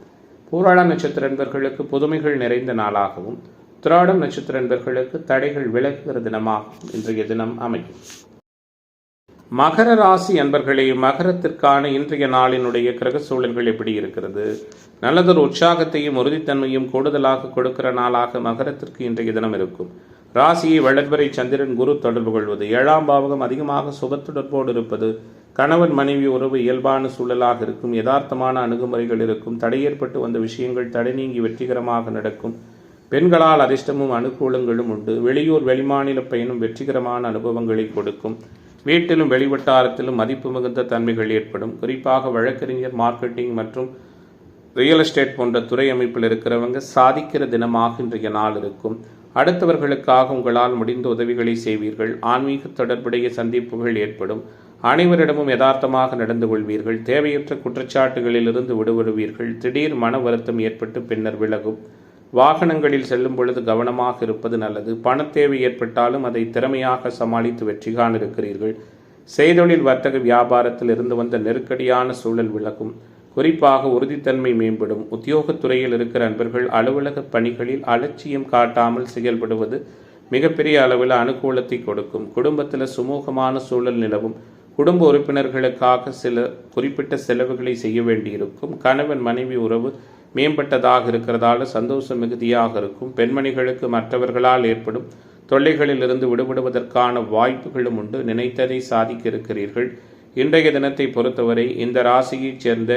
பூராடம் நட்சத்திர அன்பர்களுக்கு புதுமைகள் நிறைந்த நாளாகவும், உத்திராடம் நட்சத்திர அன்பர்களுக்கு தடைகள் விலகுகிற தினமாகவும் இன்றைய தினம் அமையும். மகர ராசி அன்பர்களே, மகரத்திற்கான இன்றைய நாளினுடைய கிரக சூழல்கள் எப்படி இருக்கிறது? நல்லதொரு உற்சாகத்தையும் உறுதித்தன்மையும் கூடுதலாக கொடுக்கிற நாளாக மகரத்திற்கு இன்றைய தினம் இருக்கும். ராசியை வளர்வரை சந்திரன் குரு தொடர்பு கொள்வது, 7ஆம் பாவகம் அதிகமாக சுபத்தொடர்போடு இருப்பது, கணவன் மனைவி உறவு இயல்பான சூழலாக இருக்கும். யதார்த்தமான அணுகுமுறைகள் இருக்கும். தடை ஏற்பட்டு வந்த விஷயங்கள் தடை நீங்கி வெற்றிகரமாக நடக்கும். பெண்களால் அதிர்ஷ்டமும் அனுகூலங்களும் உண்டு. வெளியூர் வெளிமாநில பயணம் வெற்றிகரமான அனுபவங்களை கொடுக்கும். வீட்டிலும் வெளிவட்டாரத்திலும் மதிப்பு மிகுந்த தன்மைகள் ஏற்படும். குறிப்பாக வழக்கறிஞர், மார்க்கெட்டிங் மற்றும் ரியல் எஸ்டேட் போன்ற துறை அமைப்பில் இருக்கிறவங்க சாதிக்கிற தினமாக இன்றைய நாள் இருக்கும். அடுத்தவர்களுக்காக உங்களால் முடிந்த உதவிகளை செய்வீர்கள். ஆன்மீக தொடர்புடைய சந்திப்புகள் ஏற்படும். அனைவரிடமும் யதார்த்தமாக நடந்து கொள்வீர்கள். தேவையற்ற குற்றச்சாட்டுகளில் இருந்து விடுபடுவீர்கள். திடீர் மன வருத்தம் ஏற்பட்டு பின்னர் விலகும். வாகனங்களில் செல்லும் பொழுது கவனமாக இருப்பது நல்லது. பணத்தேவை ஏற்பட்டாலும் அதை திறமையாக சமாளித்து வெற்றி காண இருக்கிறீர்கள். செய்தொழில் வர்த்தக வியாபாரத்தில் இருந்து வந்த நெருக்கடியான சூழல் விலகும். குறிப்பாக உறுதித்தன்மை மேம்படும். உத்தியோகத்துறையில் இருக்கிற அன்பர்கள் அலுவலக பணிகளில் அலட்சியம் காட்டாமல் செயல்படுவது மிகப்பெரிய அளவில் அனுகூலத்தை கொடுக்கும். குடும்பத்தில் சுமூகமான சூழல் நிலவும். குடும்ப உறுப்பினர்களுக்காக சில குறிப்பிட்ட செலவுகளை செய்ய வேண்டியிருக்கும். கணவன் மனைவி உறவு மேம்பட்டதாக இருக்கிறதால சந்தோஷம் மிகுதியாக இருக்கும். பெண்மணிகளுக்கு மற்றவர்களால் ஏற்படும் தொல்லைகளில் இருந்து விடுபடுவதற்கான வாய்ப்புகளும் உண்டு. நினைத்ததை சாதிக்க இருக்கிறீர்கள். இன்றைய தினத்தை பொறுத்தவரை இந்த ராசியைச் சேர்ந்த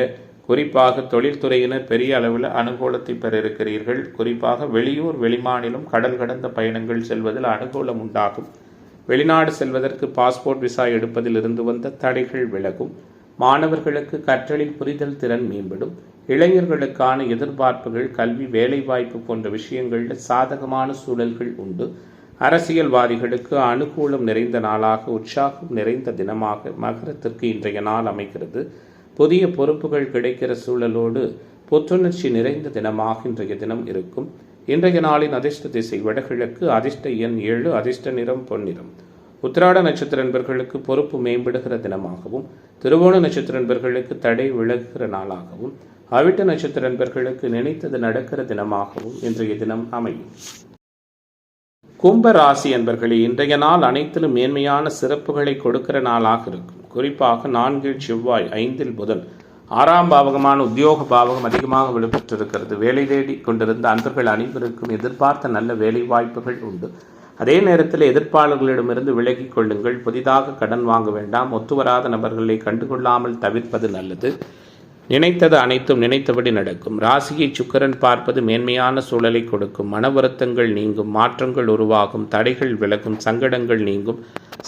குறிப்பாக தொழில்துறையினர் பெரிய அளவில் அனுகூலத்தை பெற இருக்கிறீர்கள். குறிப்பாக வெளியூர் வெளிமாநிலம் கடல் கடந்த பயணங்கள் செல்வதில் அனுகூலம் உண்டாகும். வெளிநாடு செல்வதற்கு பாஸ்போர்ட் விசா எடுப்பதில் இருந்து வந்த தடைகள் விலகும். மாணவர்களுக்கு கற்றலில் புரிதல் திறன் மேம்படும். இளைஞர்களுக்கான எதிர்பார்ப்புகள், கல்வி, வேலைவாய்ப்பு போன்ற விஷயங்களில் சாதகமான சூழல்கள் உண்டு. அரசியல்வாதிகளுக்கு அனுகூலம் நிறைந்த நாளாக, உற்சாகம் நிறைந்த தினமாக மகரத்திற்கு இன்றைய நாள் அமைகிறது. புதிய பொறுப்புகள் கிடைக்கிற சூழலோடு புத்துணர்ச்சி நிறைந்த தினமாக இன்றைய தினம் இருக்கும். இன்றைய நாளின் அதிர்ஷ்ட திசை வடகிழக்கு, அதிர்ஷ்ட எண் 7, அதிர்ஷ்ட நிறம் பொன்னிறம். உத்திராட நட்சத்திர நண்பர்களுக்கு பொறுப்பு மேம்படுகிற தினமாகவும், திருவோண நட்சத்திர நண்பர்களுக்கு தடை விலகுகிற நாளாகவும், அவிட்ட நட்சத்திர நண்பர்களுக்கு நினைத்தது நடக்கிற தினமாகவும் இன்றைய தினம் அமையும். கும்ப ராசி அன்பர்களே, இன்றைய நாள் அனைத்திலும் மேன்மையான சிறப்புகளை கொடுக்கிற நாளாக இருக்கும். குறிப்பாக 4 செவ்வாய், 5 புதன், 6ஆம் பாவகமான உத்தியோக பாவகம் அதிகமாக விடுபட்டிருக்கிறது. வேலை தேடி கொண்டிருந்த அன்பர்கள் அனைவருக்கும் எதிர்பார்த்த நல்ல வேலை வாய்ப்புகள் உண்டு. அதே நேரத்தில் எதிர்ப்பாளர்களிடமிருந்து விலகிக் கொள்ளுங்கள். புதிதாக கடன் வாங்க வேண்டாம். ஒத்துவராத நபர்களை கண்டுகொள்ளாமல் தவிர்ப்பது நல்லது. நினைத்தது அனைத்தும் நினைத்தபடி நடக்கும். ராசியை சுக்கிரன் பார்ப்பது மேன்மையான சூழலை கொடுக்கும். மன வருத்தங்கள் நீங்கும். மாற்றங்கள் உருவாகும். தடைகள் விலகும். சங்கடங்கள் நீங்கும்.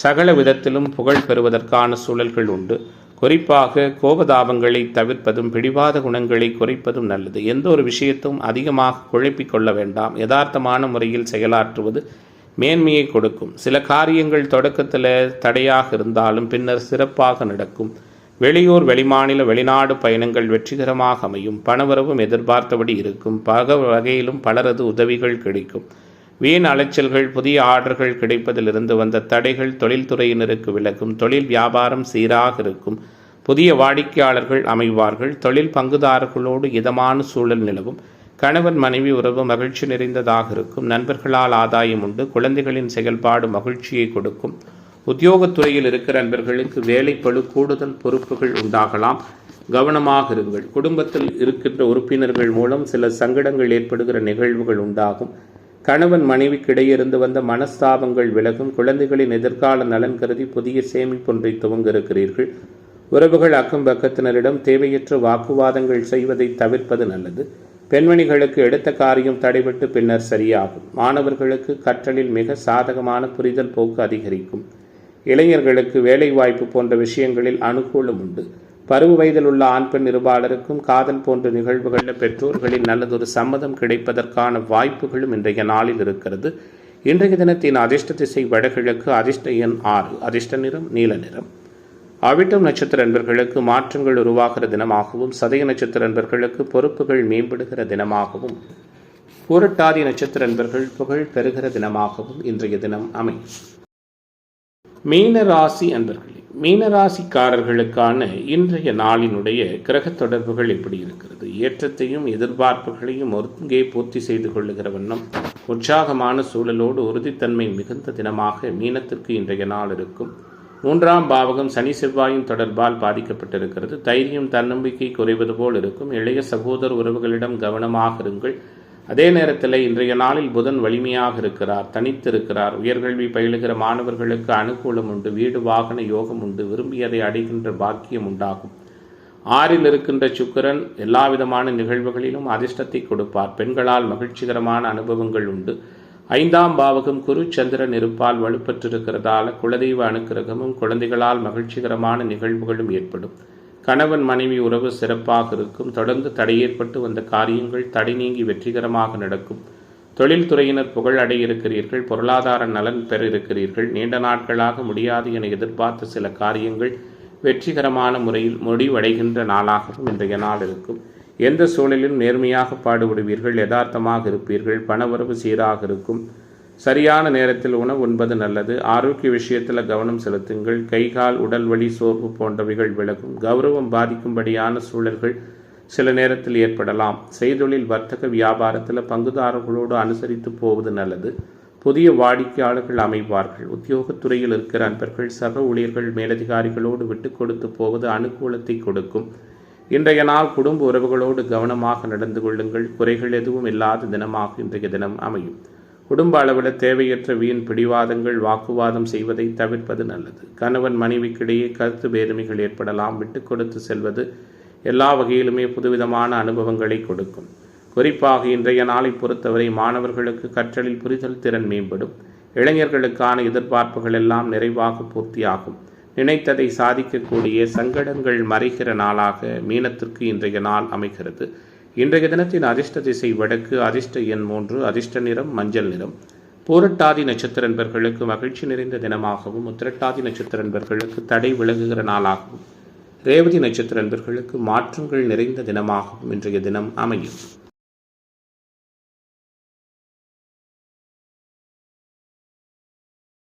சகல விதத்திலும் புகழ் பெறுவதற்கான சூழல்கள் உண்டு. குறிப்பாக கோபதாபங்களை தவிர்ப்பதும் பிடிவாத குணங்களை குறைப்பதும் நல்லது. எந்த ஒரு விஷயத்தும் அதிகமாக குழப்பிக் கொள்ள வேண்டாம். யதார்த்தமான முறையில் செயலாற்றுவது மேன்மையை கொடுக்கும். சில காரியங்கள் தொடக்கத்தில் தடையாக இருந்தாலும் பின்னர் சிறப்பாக நடக்கும். வெளியூர் வெளிமாநில வெளிநாடு பயணங்கள் வெற்றிகரமாக அமையும். பணவரவும் எதிர்பார்த்தபடி இருக்கும். பல வகையிலும் பலரது உதவிகள் கிடைக்கும். வீண் அலைச்சல்கள், புதிய ஆர்டர்கள் கிடைப்பதிலிருந்து வந்த தடைகள் தொழில்துறையினருக்கு விலகும். தொழில் வியாபாரம் சீராக இருக்கும். புதிய வாடிக்கையாளர்கள் அமைவார்கள். தொழில் பங்குதாரர்களோடு இதமான சூழல் நிலவும். கணவன் மனைவி உறவு மகிழ்ச்சி நிறைந்ததாக இருக்கும். நண்பர்களால் ஆதாயம் உண்டு. குழந்தைகளின் செயல்பாடு மகிழ்ச்சியை கொடுக்கும். உத்தியோகத்துறையில் இருக்கிற நண்பர்களுக்கு வேலைப்பளு, கூடுதல் பொறுப்புகள் உண்டாகலாம். கவனமாக இருங்கள். குடும்பத்தில் இருக்கின்ற உறுப்பினர்கள் மூலம் சில சங்கடங்கள் ஏற்படுகிற நிகழ்வுகள் உண்டாகும். கணவன் மனைவிக்கிடையே இருந்து வந்த மனஸ்தாபங்கள் விலகும். குழந்தைகளின் எதிர்கால நலன் கருதி புதிய சேமிப்பொன்றை துவங்க இருக்கிறீர்கள். உறவுகள் அக்கம் பக்கத்தினரிடம் தேவையற்ற வாக்குவாதங்கள் செய்வதை தவிர்ப்பது நல்லது. பெண்மணிகளுக்கு எடுத்த காரியம் தடைபட்டு பின்னர் சரியாகும். மாணவர்களுக்கு கற்றலில் மிக சாதகமான புரிதல் போக்கு அதிகரிக்கும். இளைஞர்களுக்கு வேலை வாய்ப்பு போன்ற விஷயங்களில் அனுகூலம் உண்டு. பருவ வயதில் உள்ள ஆண் பெண் இருபாளருக்கும் காதல் போன்ற நிகழ்வுகளில் பெற்றோர்களின் நல்லதொரு சம்மதம் கிடைப்பதற்கான வாய்ப்புகளும் இன்றைய நாளில் இருக்கிறது. இன்றைய தினத்தின் அதிர்ஷ்ட திசை வடகிழக்கு, அதிர்ஷ்ட எண் 6, அதிர்ஷ்ட நிறம் நீல நிறம். அவிட்டம் நட்சத்திர நண்பர்களுக்கு மாற்றங்கள் உருவாகிற தினமாகவும், சதய நட்சத்திர நண்பர்களுக்கு பொறுப்புகள் மேம்படுகிற தினமாகவும், பூரட்டாதி நட்சத்திர நண்பர்கள் புகழ் பெறுகிற தினமாகவும் இன்றைய தினம் அமையும். மீன ராசி அன்பர்களே, மீனராசிக்காரர்களுக்கான இன்றைய நாளினுடைய கிரக தொடர்புகள் எப்படி இருக்கிறது? ஏற்றத்தையும் எதிர்பார்ப்புகளையும் ஒருங்கே பூர்த்தி செய்து கொள்ளுகிற வண்ணம் உற்சாகமான சூழலோடு உறுதித்தன்மை மிகுந்த தினமாக மீனத்திற்கு இன்றைய நாள் இருக்கும். 3ஆம் பாவகம் சனி செவ்வாயின் தொடர்பால் பாதிக்கப்பட்டிருக்கிறது. தைரியம் தன்னம்பிக்கை குறைவது போல் இருக்கும். இளைய சகோதர உறவுகளிடம் கவனமாக இருங்கள். அதே நேரத்தில் இன்றைய நாளில் புதன் வலிமையாக இருக்கிறார், தனித்திருக்கிறார். உயர்கல்வி பயிலுகிற மாணவர்களுக்கு அனுகூலம் உண்டு. வீடு வாகன யோகம் உண்டு. விரும்பியதை அடைகின்ற பாக்கியம் உண்டாகும். 6ல் இருக்கின்ற சுக்கிரன் எல்லா விதமான நிகழ்வுகளிலும் அதிர்ஷ்டத்தை கொடுப்பார். பெண்களால் மகிழ்ச்சிகரமான அனுபவங்கள் உண்டு. 5ஆம் பாவகம் குரு சந்திரன் இருப்பால் வலுப்பெற்றிருக்கிறதால குலதெய்வ அனுக்கிரகமும் குழந்தைகளால் மகிழ்ச்சிகரமான நிகழ்வுகளும் ஏற்படும். கணவன் மனைவி உறவு சிறப்பாக இருக்கும். தொடர்ந்து தடை ஏற்பட்டு வந்த காரியங்கள் தடை நீங்கி வெற்றிகரமாக நடக்கும். தொழில்துறையினர் புகழ் அடைய இருக்கிறீர்கள். பொருளாதார நலன் பெற இருக்கிறீர்கள். நீண்ட நாட்களாக முடியாது என எதிர்பார்த்த சில காரியங்கள் வெற்றிகரமான முறையில் முடிவடைகின்ற நாளாகவும் இன்றைய நாள் இருக்கும். எந்த சூழலிலும் நேர்மையாக பாடுபடுவீர்கள். யதார்த்தமாக இருப்பீர்கள். பணவரவு சீராக இருக்கும். சரியான நேரத்தில் உணவு உண்பது நல்லது. ஆரோக்கிய விஷயத்தில் கவனம் செலுத்துங்கள். கைகால் உடல் வலி சோர்வு போன்றவைகள் விலகும். கௌரவம் பாதிக்கும்படியான சூழல்கள் சில நேரத்தில் ஏற்படலாம். செய்தொழில் வர்த்தக வியாபாரத்தில் பங்குதாரர்களோடு அனுசரித்து போவது நல்லது. புதிய வாடிக்கையாளர்கள் அமைவார்கள். உத்தியோகத்துறையில் இருக்கிற அன்பர்கள் சக ஊழியர்கள் மேலதிகாரிகளோடு விட்டு கொடுத்து போவது அனுகூலத்தை கொடுக்கும். இன்றைய நாள் குடும்ப உறவுகளோடு கவனமாக நடந்து கொள்ளுங்கள். குறைகள் எதுவும் இல்லாத தினமாக இன்றைய தினம் அமையும். குடும்ப அளவில் தேவையற்ற வீண் பிடிவாதங்கள் வாக்குவாதம் செய்வதை தவிர்ப்பது நல்லது. கணவன் மனைவிக்கிடையே கருத்து பேதமைகள் ஏற்படலாம். விட்டு கொடுத்து செல்வது எல்லா வகையிலுமே புதுவிதமான அனுபவங்களை கொடுக்கும். குறிப்பாக இன்றைய நாளை பொறுத்தவரை மாணவர்களுக்கு கற்றலில் புரிதல் திறன் மேம்படும். இளைஞர்களுக்கான எதிர்பார்ப்புகள் எல்லாம் நிறைவாக பூர்த்தியாகும். நினைத்ததை சாதிக்கக்கூடிய சங்கடங்கள் மறைகிற நாளாக மீனத்திற்கு இன்றைய நாள் அமைகிறது. இன்றைய தினத்தின் அதிர்ஷ்ட திசை வடக்கு. அதிர்ஷ்ட எண் 3. அதிர்ஷ்ட நிறம் மஞ்சள் நிறம். பூரட்டாதி நட்சத்திர நண்பர்களுக்கு மகிழ்ச்சி நிறைந்த தினமாகவும், உத்திரட்டாதி நட்சத்திர நண்பர்களுக்கு தடை விலகுகிற நாளாகவும், ரேவதி நட்சத்திர நண்பர்களுக்கு மாற்றங்கள் நிறைந்த தினமாகவும் இன்றைய தினம் அமையும்.